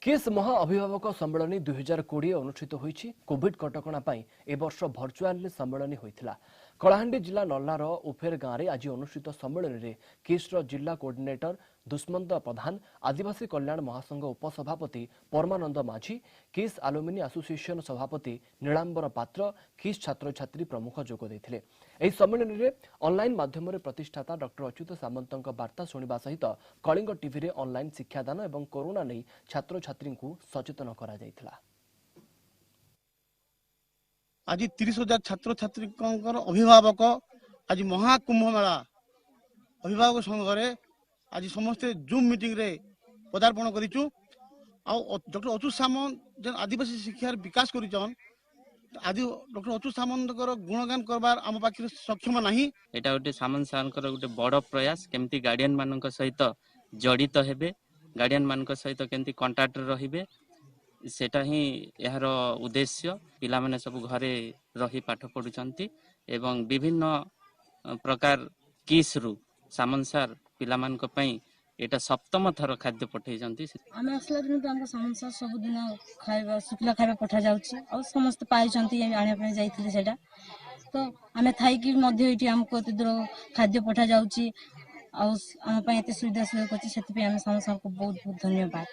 Case महा अभिभावक सम्मेलन 2020 अनुष्ठित होईछि। कोविड कटकणा पई ए वर्ष भर्चुआल सम्मेलन होइथिला। कलाहांडी जिला नल्लार उफेर गाँव में आज अनुष्ठित सम्मेलन में किस्र जिला कोऑर्डिनेटर दुष्मंत प्रधान, आदिवासी कल्याण महासंघ उपसभापति परमानंद माझी, किस आलुमिनी एसोसिएशन सभापति नीलांबर पात्र, किस छात्र छात्री प्रमुख जोग देथिले। एही सम्मेलन में ऑनलाइन माध्यम प्रतिष्ठाता डॉक्टर अच्युत सामंत वार्ता शुणा सहित कलिंग टीवी रे ऑनलाइन शिक्षादान और कोरोना नहीं छात्र छात्री को सचेतन करा जायथिला। आज 30,000 छात्र छात्री अभिभावक आज महाकुंभ मेला अभिभावक संघरे आज समस्ते जूम मीटिंग रे पदार्पण करिचु। डॉक्टर अच्युत सामंत जन आदिवासी शिक्षार विकास करिचन। आदि डॉक्टर अच्युत सामंत गुणगान करबार आम पाखे सक्षम नहीं। एटा गोटे सामंत सारंकर गोटे बड़ प्रयास केमती गार्डियन मानक सहित जड़ित हेबे, गार्डियन मानक सहित केमती कांटेक्ट रहिबे, सेटा ही यार उद्देश्य। पिला माने सब घरे रही पाठ पढुचंती एवं विभिन्न प्रकार किस रु सामंत सार पिला मानक पई एटा सप्तम थर खाद्य पठै जंती। आमे असला दिन हमको सामंत सार सब दिन खाଇବା सुखला खाଇବା पठा जाउची और समस्त पाई जंती आने पे जाइथिले सेटा। तो आमे थाई कि मध्ये इटी हमको एते दूर खाद्य पठा जाउची और आम पे एते सुविधा सुयोग करची। सेति पे आमे सामंत सार को बहुत बहुत धन्यवाद।